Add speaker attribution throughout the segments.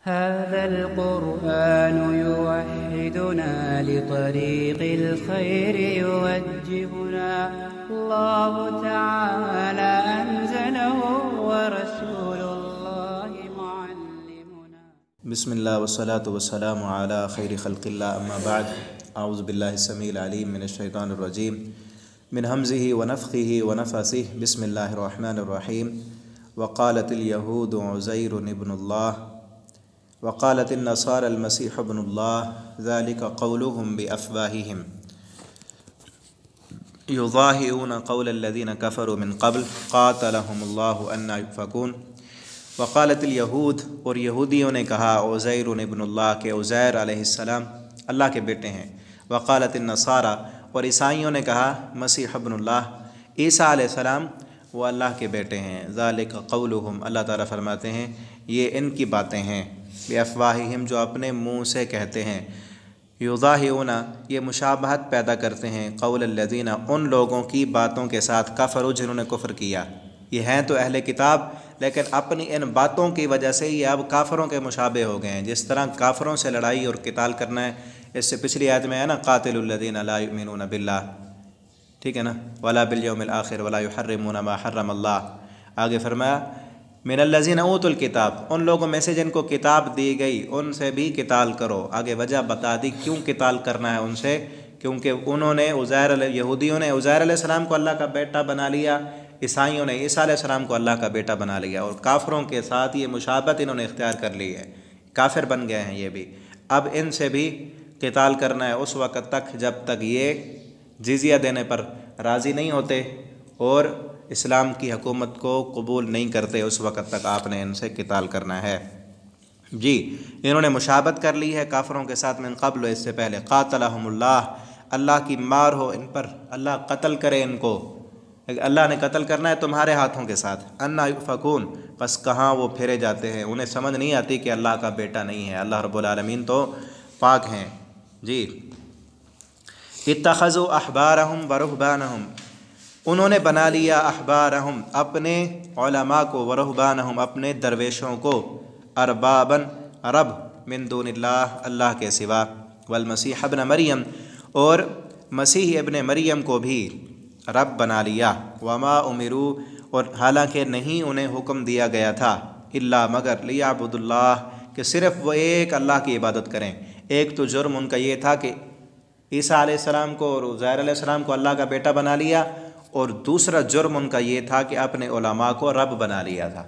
Speaker 1: هذا القرآن يوحدنا لطريق الخير يوجهنا الله تعالى أنزله ورسول الله معلمنا.
Speaker 2: بسم الله والصلاة والسلام على خير خلق الله، أما بعد. أعوذ بالله السميع العليم من الشيطان الرجيم من همزه ونفخه ونفثه. بسم الله الرحمن الرحيم. وقالت اليهود عزير ابن الله وقالت النصارى المسيح ابن الله ذلك قولهم بأفواههم يضاهئون قول الذين كفروا من قبل قاتلهم الله أنى يؤفكون. وقالت اليهود، اور یہودیوں نے کہا عزیر ابن اللہ کہ عزیر علیہ السلام اللہ کے بیٹے ہیں. وقالت النصارى، اور عیسائیوں نے کہا مسیح ابن اللہ عیسیٰ علیہ السلام وہ اللہ کے بیٹے ہیں. ذالک قولہم، اللہ تعالیٰ فرماتے ہیں یہ ان کی باتیں ہیں. بافواہہم، جو اپنے منہ سے کہتے ہیں. یضاہئون، یہ مشابہت پیدا کرتے ہیں. قول الذین، ان لوگوں کی باتوں کے ساتھ کفروا، جنہوں نے کفر کیا. یہ ہیں تو اہل کتاب، لیکن اپنی ان باتوں کی وجہ سے یہ اب کافروں کے مشابہ ہو گئے ہیں. جس طرح کافروں سے لڑائی اور قتال کرنا ہے، اس سے پچھلی آیت میں ہے نا قاتل الذین لا یؤمنون باللہ، ٹھیک ہے نا، ولا بالیوم الآخر ولا یحرمون ما حرم اللہ. آگے فرمایا من الذین اوتوا الکتاب، ان لوگوں میں سے جن کو کتاب دی گئی ان سے بھی قتال کرو. آگے وجہ بتا دی کیوں قتال کرنا ہے ان سے، کیونکہ انہوں نے یہودیوں نے عزیر علیہ السلام کو اللہ کا بیٹا بنا لیا، عیسائیوں نے عیسیٰ علیہ السلام کو اللہ کا بیٹا بنا لیا، اور کافروں کے ساتھ یہ مشابہت انہوں نے اختیار کر لی ہے. کافر بن گئے ہیں یہ بھی. اب ان سے بھی قتال کرنا ہے اس وقت تک جب تک یہ جزیہ دینے پر راضی نہیں ہوتے اور اسلام کی حکومت کو قبول نہیں کرتے. اس وقت تک آپ نے ان سے قتال کرنا ہے. جی، انہوں نے مشابہت کر لی ہے کافروں کے ساتھ من قبل، اس سے پہلے. قاتلہم اللہ، اللہ کی مار ہو ان پر، اللہ قتل کرے ان کو. اللہ نے قتل کرنا ہے تمہارے ہاتھوں کے ساتھ. انا یؤفکون، بس کہاں وہ پھیرے جاتے ہیں. انہیں سمجھ نہیں آتی کہ اللہ کا بیٹا نہیں ہے. اللہ رب العالمین تو پاک ہیں. جی، اتخذوا احبارہم ورہبانہم، انہوں نے بنا لیا احبارہم اپنے علماء کو، ورہبانہم اپنے درویشوں کو، اربابا رب، من دون اللہ اللہ کے سوا، والمسیح ابن مریم، اور مسیح ابن مریم کو بھی رب بنا لیا. وما امروا، اور حالانکہ نہیں انہیں حکم دیا گیا تھا، الا مگر لیعبدوا اللہ، کہ صرف وہ ایک اللہ کی عبادت کریں. ایک تو جرم ان کا یہ تھا کہ عیسیٰ علیہ السلام کو اور عزیر علیہ السلام کو اللہ کا بیٹا بنا لیا، اور دوسرا جرم ان کا یہ تھا کہ اپنے علماء کو رب بنا لیا تھا.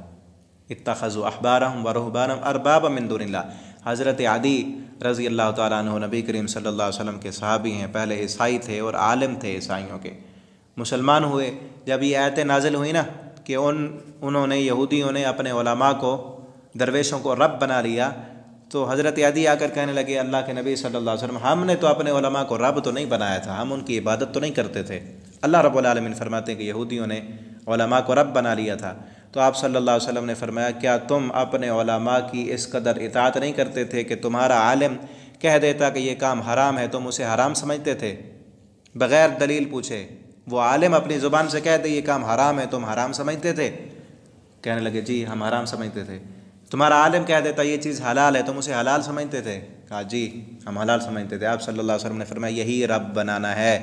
Speaker 2: اتخذوا احبارہم ورہبانہم اربابا من دون اللہ. حضرت عدی رضی اللہ تعالیٰ عنہ نبی کریم صلی اللہ علیہ وسلم کے صحابی ہیں، پہلے عیسائی تھے اور عالم تھے عیسائیوں کے. مسلمان ہوئے جب یہ آیتیں نازل ہوئی نا کہ انہوں نے یہودیوں نے اپنے علماء کو، درویشوں کو رب بنا لیا، تو حضرت عدی آ کر کہنے لگے اللہ کے نبی صلی اللہ علیہ وسلم، ہم نے تو اپنے علماء کو رب تو نہیں بنایا تھا، ہم ان کی عبادت تو نہیں کرتے تھے. اللہ رب العالمین فرماتے ہیں کہ یہودیوں نے علماء کو رب بنا لیا تھا. تو آپ صلی اللہ علیہ وسلم نے فرمایا کیا تم اپنے علماء کی اس قدر اطاعت نہیں کرتے تھے کہ تمہارا عالم کہہ دیتا کہ یہ کام حرام ہے تم اسے حرام سمجھتے تھے بغیر دلیل پوچھے؟ وہ عالم اپنی زبان سے کہہ دے یہ کام حرام ہے تم حرام سمجھتے تھے؟ کہنے لگے جی ہم حرام سمجھتے تھے. تمہارا عالم کہہ دیتا یہ چیز حلال ہے تم اسے حلال سمجھتے تھے؟ کہا جی ہم حلال سمجھتے تھے. آپ صلی اللہ علیہ وسلم نے فرمایا یہی رب بنانا ہے.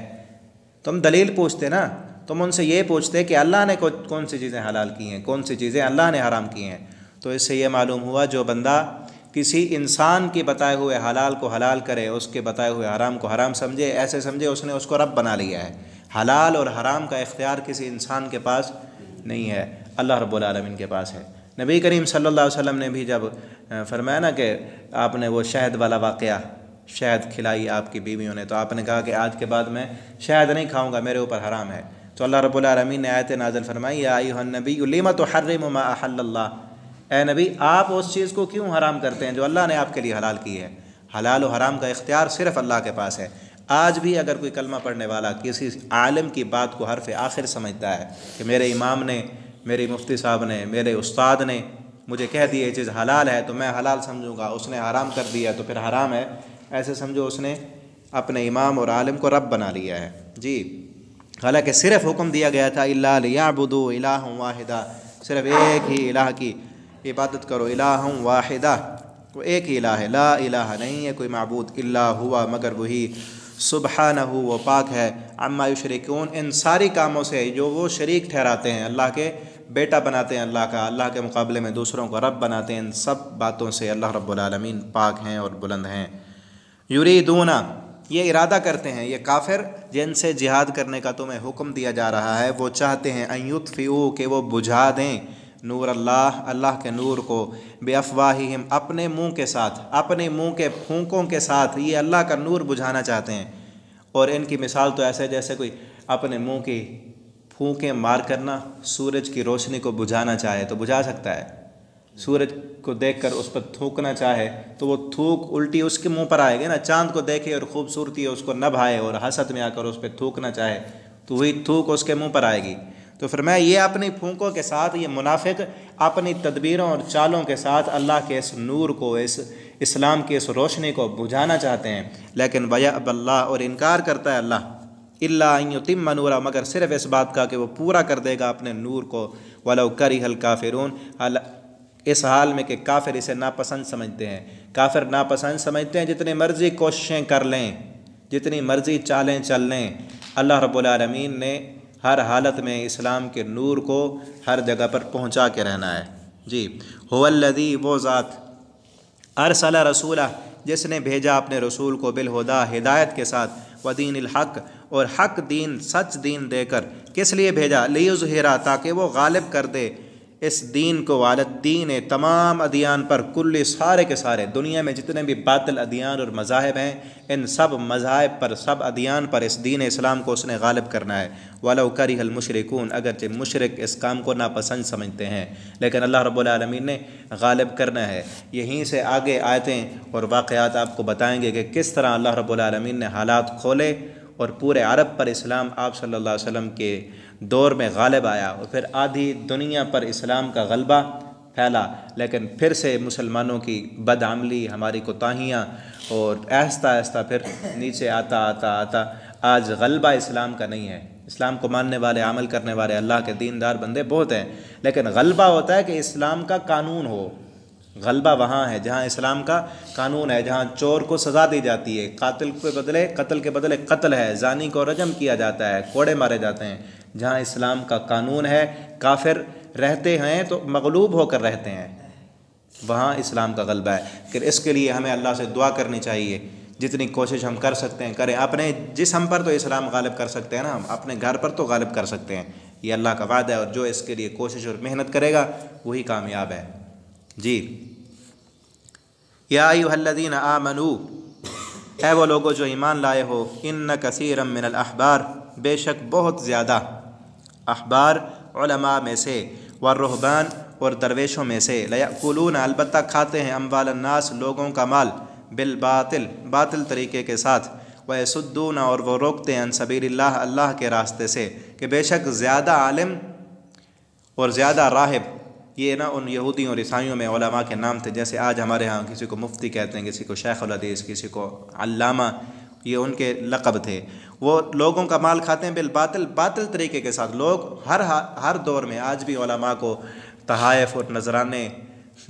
Speaker 2: تم دلیل پوچھتے نا، تم ان سے یہ پوچھتے کہ اللہ نے کون سی چیزیں حلال کی ہیں، کون سی چیزیں اللہ نے حرام کی ہیں. تو اس سے یہ معلوم ہوا جو بندہ کسی انسان کے بتائے ہوئے حلال کو حلال کرے، اس کے بتائے ہوئے حرام کو حرام سمجھے، ایسے سمجھے اس نے اس کو رب بنا لیا ہے. حلال اور حرام کا اختیار کسی انسان کے پاس نہیں ہے، اللہ رب العالمین کے پاس ہے. نبی کریم صلی اللہ علیہ وسلم نے بھی جب فرمایا نا کہ آپ نے وہ شہد والا واقعہ، شہد کھلائی آپ کی بیویوں نے، تو آپ نے کہا کہ آج کے بعد میں شہد نہیں کھاؤں گا، میرے اوپر حرام ہے. تو اللہ رب العالمین نے آیت نازل فرمائی یا ایھا النبی لم تحرم ما احل اللہ، اے نبی آپ اس چیز کو کیوں حرام کرتے ہیں جو اللہ نے آپ کے لیے حلال کی ہے. حلال و حرام کا اختیار صرف اللہ کے پاس ہے. آج بھی اگر کوئی کلمہ پڑھنے والا کسی عالم کی بات کو حرف آخر سمجھتا ہے کہ میرے امام نے، میری مفتی صاحب نے، میرے استاد نے مجھے کہہ دیا یہ چیز حلال ہے تو میں حلال سمجھوں گا، اس نے حرام کر دیا تو پھر حرام ہے، ایسے سمجھو اس نے اپنے امام اور عالم کو رب بنا لیا ہے. جی، حالانکہ صرف حکم دیا گیا تھا الا لیعبدوا الہا واحدا، صرف ایک ہی الہ کی عبادت کرو، الہ واحدہ. وہ ایک ہی الہ ہے، لا الہ نہیں ہے کوئی معبود الا ہوا مگر وہی، سبحانہ وہ پاک ہے، عما یشرکون ان ساری کاموں سے جو وہ شریک ٹھہراتے ہیں، اللہ کے بیٹا بناتے ہیں اللہ کا، اللہ کے مقابلے میں دوسروں کو رب بناتے ہیں، ان سب باتوں سے اللہ رب العالمین پاک ہیں اور بلند ہیں۔ یریدون یہ ارادہ کرتے ہیں، یہ کافر جن سے جہاد کرنے کا تمہیں حکم دیا جا رہا ہے، وہ چاہتے ہیں ان یطفئوا کہ وہ بجھا دیں نور اللہ، اللہ کے نور کو، بافواہہم اپنے منہ کے ساتھ، اپنے منہ کے پھونکوں کے ساتھ یہ اللہ کا نور بجھانا چاہتے ہیں۔ اور ان کی مثال تو ایسے جیسے کوئی اپنے منہ کی پھونکیں مار کرنا سورج کی روشنی کو بجھانا چاہے تو بجھا سکتا ہے؟ سورج کو دیکھ کر اس پر تھوکنا چاہے تو وہ تھوک الٹی اس کے منہ پر آئے گی نا، چاند کو دیکھے اور خوبصورتی اس کو نہ بھائے اور حسد میں آ کر اس پہ تھوکنا چاہے تو وہی تھوک اس کے منہ پر آئے گی۔ تو فرمایا یہ اپنی پھونکوں کے ساتھ، یہ منافق اپنی تدبیروں اور چالوں کے ساتھ اللہ کے اس نور کو، اس اسلام کی اس روشنی کو بجھانا چاہتے ہیں، لیکن وَيَأْبَى اللَّهُ اور انکار کرتا ہے اللہ، إِلَّا أَن يُتِمَّ نُورَهُ مگر صرف اس بات کا کہ وہ پورا کر دے گا اپنے نور کو، وَلَوْ كَرِهَ الْكَافِرُونَ اس حال میں کہ کافر اسے ناپسند سمجھتے ہیں، کافر ناپسند سمجھتے ہیں، جتنی مرضی کوششیں کر لیں، جتنی مرضی چالیں چل لیں، اللہ رب العالمین نے ہر حالت میں اسلام کے نور کو ہر جگہ پر پہنچا کے رہنا ہے۔ جی هو الذی وہ ذات ارسل رسولہ جس نے بھیجا اپنے رسول کو بالہدا ہدایت کے ساتھ، ودین الحق اور حق دین، سچ دین دے کر، کس لیے بھیجا؟ لیظہرا تاکہ وہ غالب کر دے اس دین کو، علی الدین تمام ادیان پر، کل سارے کے سارے دنیا میں جتنے بھی باطل ادیان اور مذاہب ہیں ان سب مذاہب پر، سب ادیان پر اس دین اسلام کو اس نے غالب کرنا ہے۔ وَلَوْ كَرِهَ الْمُشْرِكُونَ اگرچہ مشرک اس کام کو ناپسند سمجھتے ہیں، لیکن اللہ رب العالمین نے غالب کرنا ہے۔ یہیں سے آگے آیتیں اور واقعات آپ کو بتائیں گے کہ کس طرح اللہ رب العالمین نے حالات کھولے اور پورے عرب پر اسلام آپ صلی اللہ علیہ وسلم کے دور میں غالب آیا، اور پھر آدھی دنیا پر اسلام کا غلبہ پھیلا، لیکن پھر سے مسلمانوں کی بدعملی، ہماری کوتاہیاں، اور آہستہ آہستہ پھر نیچے آتا آتا آتا آج غلبہ اسلام کا نہیں ہے۔ اسلام کو ماننے والے، عمل کرنے والے اللہ کے دیندار بندے بہت ہیں، لیکن غلبہ ہوتا ہے کہ اسلام کا قانون ہو۔ غلبہ وہاں ہے جہاں اسلام کا قانون ہے، جہاں چور کو سزا دی جاتی ہے، قاتل کے بدلے قتل کے بدلے قتل ہے، زانی کو رجم کیا جاتا ہے، کوڑے مارے جاتے ہیں۔ جہاں اسلام کا قانون ہے، کافر رہتے ہیں تو مغلوب ہو کر رہتے ہیں، وہاں اسلام کا غلبہ ہے۔ پھر اس کے لیے ہمیں اللہ سے دعا کرنی چاہیے، جتنی کوشش ہم کر سکتے ہیں کریں۔ اپنے جسم پر تو اسلام غالب کر سکتے ہیں نا، ہم اپنے گھر پر تو غالب کر سکتے ہیں، یہ اللہ کا وعدہ ہے، اور جو اس کے لیے کوشش اور محنت کرے گا وہی کامیاب ہے۔ جی یا ایھا الذین آمنوا اے وہ لوگو جو ایمان لائے ہو، ان کثیرا من الاحبار بے شک بہت زیادہ احبار علماء میں سے، والرہبان اور درویشوں میں سے، لیأکلون البتہ کھاتے ہیں، اموال الناس لوگوں کا مال، بالباطل باطل طریقے کے ساتھ، ویصدون اور وہ روکتے ہیں عن سبیل اللہ اللہ کے راستے سے، کہ بے شک زیادہ عالم اور زیادہ راہب، یہ نا ان یہودیوں اور عیسائیوں میں علماء کے نام تھے، جیسے آج ہمارے ہاں کسی کو مفتی کہتے ہیں، کسی کو شیخ الحدیث، کسی کو علامہ، یہ ان کے لقب تھے۔ وہ لوگوں کا مال کھاتے ہیں بالباطل، باطل طریقے کے ساتھ۔ لوگ ہر دور میں آج بھی علماء کو تحائف اور نذرانے،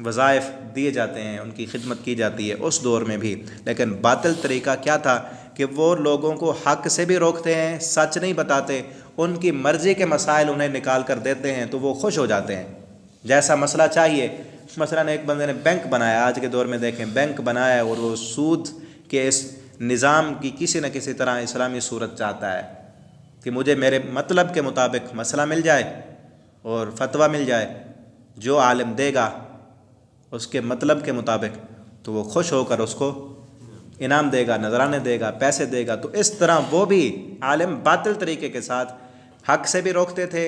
Speaker 2: وظائف دیے جاتے ہیں، ان کی خدمت کی جاتی ہے اس دور میں بھی، لیکن باطل طریقہ کیا تھا کہ وہ لوگوں کو حق سے بھی روکتے ہیں، سچ نہیں بتاتے، ان کی مرضی کے مسائل انہیں نکال کر دیتے ہیں تو وہ خوش ہو جاتے ہیں، جیسا مسئلہ چاہیے۔ مثلاً ایک بندے نے بینک بنایا، آج کے دور میں دیکھیں بینک بنایا اور وہ سود کے اس نظام کی کسی نہ کسی طرح اسلامی صورت چاہتا ہے کہ مجھے میرے مطلب کے مطابق مسئلہ مل جائے اور فتویٰ مل جائے، جو عالم دے گا اس کے مطلب کے مطابق تو وہ خوش ہو کر اس کو انعام دے گا، نذرانے دے گا، پیسے دے گا۔ تو اس طرح وہ بھی عالم باطل طریقے کے ساتھ حق سے بھی روکتے تھے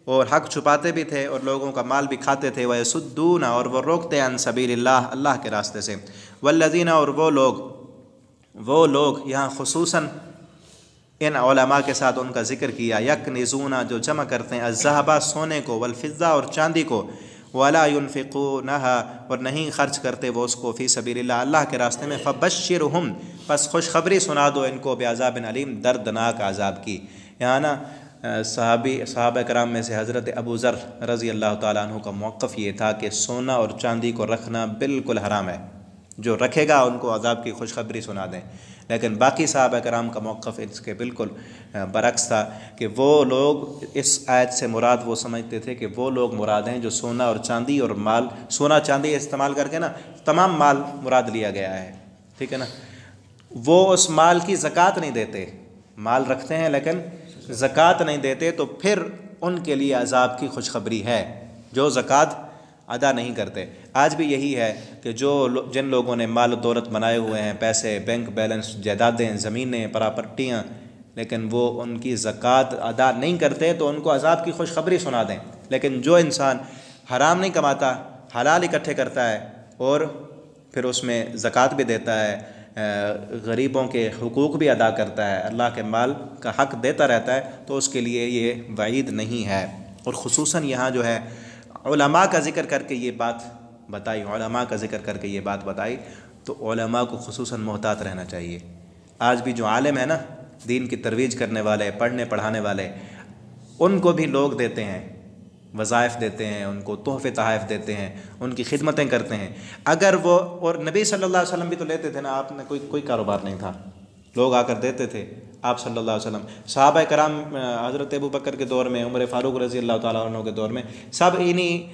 Speaker 2: اور حق چھپاتے بھی تھے اور لوگوں کا مال بھی کھاتے تھے، وَيَصُدُّونَ اور وہ روکتے عن سبیل اللہ اللہ کے راستے سے، وَالَّذِينَ اور وہ لوگ یہاں خصوصاً ان علماء کے ساتھ ان کا ذکر کیا، یکنزون جو جمع کرتے ہیں، الذھب سونے کو، والفضہ اور چاندی کو، ولا ينفقونها اور نہیں خرچ کرتے وہ اس کو، فی سبیل اللہ اللہ کے راستے میں، فبشرہم پس خوشخبری سنا دو ان کو، بعذاب علیم دردناک عذاب کی۔ یہاں نا صحابہ کرام میں سے حضرت ابو ذر رضی اللہ تعالیٰ عنہ کا موقف یہ تھا کہ سونا اور چاندی کو رکھنا بالکل حرام ہے، جو رکھے گا ان کو عذاب کی خوشخبری سنا دیں۔ لیکن باقی صحابہ کرام کا موقف اس کے بالکل برعکس تھا کہ وہ لوگ اس آیت سے مراد وہ سمجھتے تھے کہ وہ لوگ مراد ہیں جو سونا اور چاندی اور مال، سونا چاندی استعمال کر کے نا تمام مال مراد لیا گیا ہے، ٹھیک ہے نا۔ وہ اس مال کی زکوٰۃ نہیں دیتے، مال رکھتے ہیں لیکن زکوٰۃ نہیں دیتے، تو پھر ان کے لیے عذاب کی خوشخبری ہے جو زکوٰۃ ادا نہیں کرتے۔ آج بھی یہی ہے کہ جن لوگوں نے مال و دولت بنائے ہوئے ہیں، پیسے، بینک بیلنس، جائیدادیں، زمینیں، پراپرٹیاں، لیکن وہ ان کی زکوٰۃ ادا نہیں کرتے تو ان کو عذاب کی خوشخبری سنا دیں۔ لیکن جو انسان حرام نہیں کماتا، حلال اکٹھے کرتا ہے اور پھر اس میں زکوٰۃ بھی دیتا ہے، غریبوں کے حقوق بھی ادا کرتا ہے، اللہ کے مال کا حق دیتا رہتا ہے، تو اس کے لیے یہ وعید نہیں ہے۔ اور خصوصاً یہاں جو ہے علماء کا ذکر کر کے یہ بات بتائی، علماء کا ذکر کر کے یہ بات بتائی، تو علماء کو خصوصاً محتاط رہنا چاہیے۔ آج بھی جو عالم ہیں نا، دین کی ترویج کرنے والے، پڑھنے پڑھانے والے، ان کو بھی لوگ دیتے ہیں، وظائف دیتے ہیں، ان کو تحفے تحائف دیتے ہیں، ان کی خدمتیں کرتے ہیں۔ اگر وہ، اور نبی صلی اللہ علیہ وسلم بھی تو لیتے تھے نا، آپ نے کوئی کاروبار نہیں تھا، لوگ آ کر دیتے تھے آپ صلی اللہ علیہ وسلم۔ صحابہ کرام حضرت ابو بکر کے دور میں، عمر فاروق رضی اللہ تعالیٰ عنہ کے دور میں، سب انہی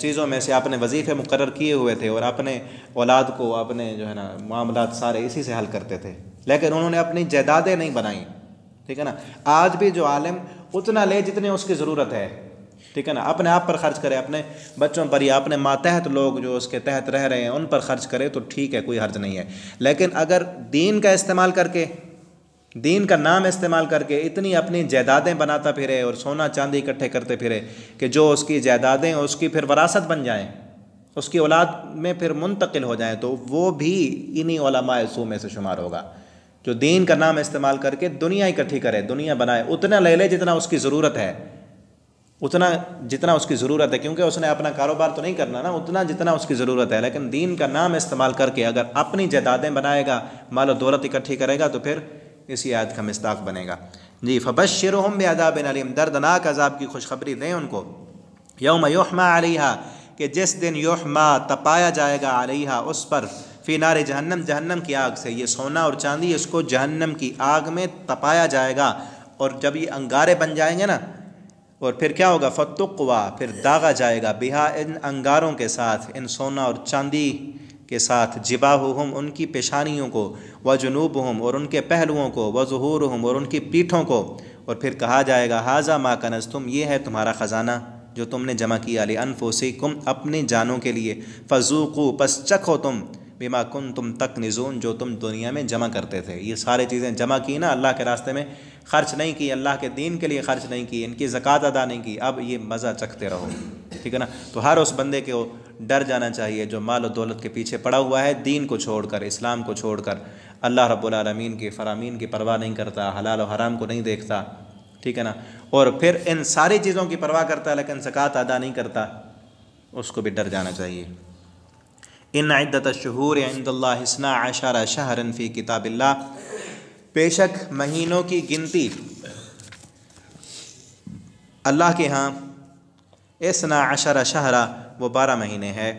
Speaker 2: چیزوں میں سے اپنے وظیفے مقرر کیے ہوئے تھے، اور اپنے اولاد کو، اپنے جو ہے نا معاملات سارے اسی سے حل کرتے تھے، لیکن انہوں نے اپنی جائیدادیں نہیں بنائیں، ٹھیک ہے نا۔ آج بھی جو عالم اتنا لے جتنے اس کی ضرورت ہے، ٹھیک ہے نا، اپنے آپ پر خرچ کرے، اپنے بچوں پر یا اپنے ماتحت لوگ جو اس کے تحت رہ رہے ہیں ان پر خرچ کرے تو ٹھیک ہے، کوئی حرج نہیں ہے۔ لیکن اگر دین کا استعمال کر کے، دین کا نام استعمال کر کے اتنی اپنی جائیدادیں بناتا پھرے اور سونا چاندی اکٹھے کرتے پھرے کہ جو اس کی جائیدادیں اس کی پھر وراثت بن جائیں، اس کی اولاد میں پھر منتقل ہو جائیں، تو وہ بھی انہی علماء سو میں سے شمار ہوگا جو دین کا نام استعمال کر کے دنیا اکٹھی کرے، دنیا بنائے، اتنا لے لے جتنا اس کی ضرورت ہے، اتنا جتنا اس کی ضرورت ہے، کیونکہ اس نے اپنا کاروبار تو نہیں کرنا نا، اتنا جتنا اس کی ضرورت ہے۔ لیکن دین کا نام استعمال کر کے اگر اپنی جائیدادیں بنائے گا، مال و دولت اکٹھی کرے گا، تو پھر اسی آیت کا مصداق بنے گا۔ جی، فبشرہم بعذاب علیم، دردناک عذاب کی خوشخبری دیں ان کو۔ یوم یحمى علیہا، کہ جس دن یحمى تپایا جائے گا، علیہا اس پر، فی نار جہنم، جہنم کی آگ سے، یہ سونا اور چاندی اس کو جہنم کی آگ میں تپایا جائے گا، اور جب یہ انگارے بن جائیں گے نا، اور پھر کیا ہوگا، فتقوا، پھر داغا جائے گا، بہا، ان انگاروں کے ساتھ، ان سونا اور چاندی کے ساتھ، جباہہم، ان کی پیشانیوں کو، وجنوبہم، اور ان کے پہلوؤں کو، وظہورہم، اور ان کی پیٹھوں کو، اور پھر کہا جائے گا، ھذا ما کنزتم، یہ ہے تمہارا خزانہ جو تم نے جمع کیا، لانفسکم، اپنی جانوں کے لیے، فذوقوا، پس چکھو تم، بما کنتم تکنزون، جو تم دنیا میں جمع کرتے تھے۔ یہ سارے چیزیں جمع کی نا، اللہ کے راستے میں خرچ نہیں کی، اللہ کے دین کے لیے خرچ نہیں کی، ان کی زکوٰۃ ادا نہیں کی، اب یہ مزہ چکھتے رہو، ٹھیک ہے نا۔ تو ہر اس بندے کو ڈر جانا چاہیے جو مال و دولت کے پیچھے پڑا ہوا ہے، دین کو چھوڑ کر، اسلام کو چھوڑ کر، اللہ رب العالمین کے فرامین کی پرواہ نہیں کرتا، حلال و حرام کو نہیں دیکھتا، ٹھیک ہے نا، اور پھر ان ساری چیزوں کی پرواہ کرتا ہے لیکن زکوٰۃ ادا نہیں کرتا، اس کو بھی ڈر جانا چاہیے۔ ان عدت الشہور عند اللہ 12 شہرا فی کتاب اللہ، بے شک مہینوں کی گنتی اللہ کے ہاں 12 شہرا، وہ 12 مہینے ہے،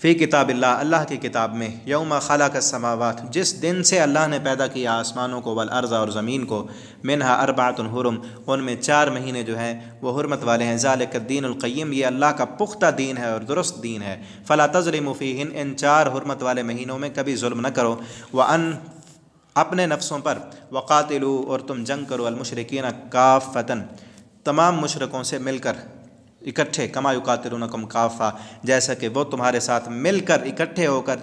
Speaker 2: فی کتاب اللہ، اللہ کی کتاب میں، یوم خلق السماوات، جس دن سے اللہ نے پیدا کیا آسمانوں کو، والارض، اور زمین کو، منہا 4 حرم، ان میں 4 مہینے جو ہیں وہ حرمت والے ہیں، ذالک الدین القیم، یہ اللہ کا پختہ دین ہے اور درست دین ہے، فلا تظلموا فیہن، ان 4 حرمت والے مہینوں میں کبھی ظلم نہ کرو، وان، اپنے نفسوں پر، وقاتلوا، اور تم جنگ کرو، المشرکین کافۃ، تمام مشرکوں سے مل کر، اکٹھے، کما یقاتلونکم کافہ، جیسا کہ وہ تمہارے ساتھ مل کر، اکٹھے ہو کر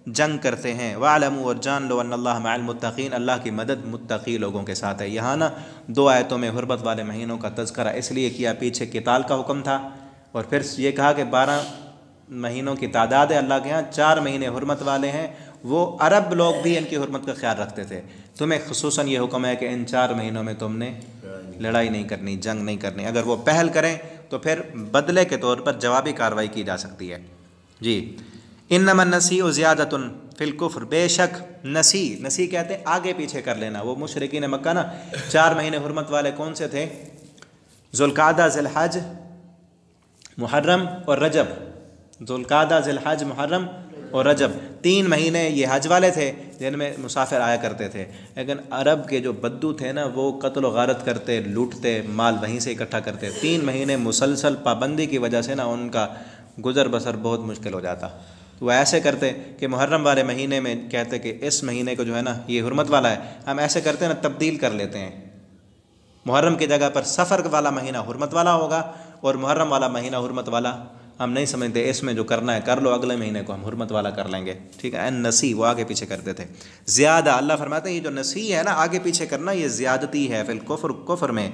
Speaker 2: جنگ کرتے ہیں، وَاعْلَمُوا، اور جان لو، ان اللہ مع المتقین، اللہ کی مدد متقی لوگوں کے ساتھ ہے۔ یہاں نا 2 آیتوں میں حرمت والے مہینوں کا تذکرہ اس لیے کیا، پیچھے قتال کا حکم تھا، اور پھر یہ کہا کہ 12 مہینوں کی تعداد ہے اللہ کے ہاں، 4 مہینے حرمت والے ہیں، وہ عرب لوگ بھی ان کی حرمت کا خیال رکھتے تھے، تمہیں خصوصاً یہ حکم ہے کہ ان 4 مہینوں میں تم نے لڑائی نہیں کرنی، جنگ نہیں کرنی، اگر وہ پہل کریں تو پھر بدلے کے طور پر جوابی کارروائی کی جا سکتی ہے۔ جی، انما النسیء زیادۃ فی الکفر، بے شک نسی کہتے ہیں آگے پیچھے کر لینا، وہ مشرکین مکہ نا 4 مہینے حرمت والے کون سے تھے، ذوالقعدہ، ذی الحج، محرم اور رجب، ذوالقعدہ، ذی الحج، محرم اور رجب 3 مہینے یہ حج والے تھے جن میں مسافر آیا کرتے تھے، لیکن عرب کے جو بدو تھے نا وہ قتل و غارت کرتے، لوٹتے، مال وہیں سے اکٹھا کرتے۔ 3 مہینے مسلسل پابندی کی وجہ سے نا ان کا گزر بسر بہت مشکل ہو جاتا۔ تو وہ ایسے کرتے کہ محرم والے مہینے میں کہتے کہ اس مہینے کو جو ہے نا یہ حرمت والا ہے، ہم ایسے کرتے ہیں نا تبدیل کر لیتے ہیں، محرم کی جگہ پر سفر والا مہینہ حرمت والا ہوگا اور محرم والا مہینہ حرمت والا ہم نہیں سمجھتے، اس میں جو کرنا ہے کر لو، اگلے مہینے کو ہم حرمت والا کر لیں گے، ٹھیک ہے۔ نسی وہ آگے پیچھے کرتے تھے زیادہ، اللہ فرماتے ہیں یہ جو نسی ہے نا آگے پیچھے کرنا یہ زیادتی ہے، فی الکفر کفر میں،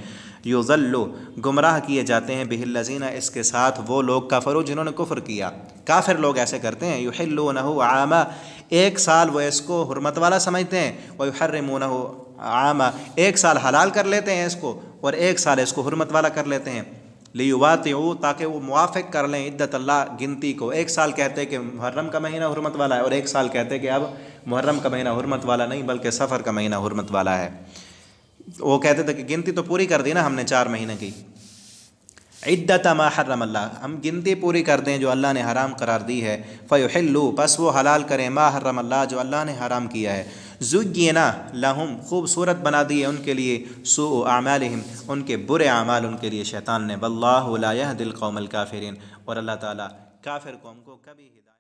Speaker 2: یضلوا گمراہ کیے جاتے ہیں، بہ الذین اس کے ساتھ وہ لوگ کفروا جنہوں نے کفر کیا، کافر لوگ ایسے کرتے ہیں، یحلونہ عاما ایک سال وہ اس کو حرمت والا سمجھتے ہیں، ویحرمونہ عاما ایک سال حلال کر لیتے ہیں اس کو اور ایک سال اس کو حرمت والا کر لیتے ہیں، لیواطئوا تاکہ وہ موافق کر لیں عدت اللہ گنتی کو، ایک سال کہتے ہیں کہ محرم کا مہینہ حرمت والا ہے اور ایک سال کہتے ہیں کہ اب محرم کا مہینہ حرمت والا نہیں بلکہ سفر کا مہینہ حرمت والا ہے۔ وہ کہتے تھے کہ گنتی تو پوری کر دی نا ہم نے 4 مہینے کی، عدت ما حرم اللہ ہم گنتی پوری کر دیں جو اللہ نے حرام قرار دی ہے، فیحلوا بس وہ حلال کریں ما حرم اللہ جو اللہ نے حرام کیا ہے، زینا لہم خوبصورت بنا دی ہے ان کے لیے، سوء اعمالہم ان کے برے اعمال ان کے لیے شیطان نے، واللہ لا یہدی القوم الکافرین اور اللہ تعالیٰ کافر قوم کو کبھی ہدایت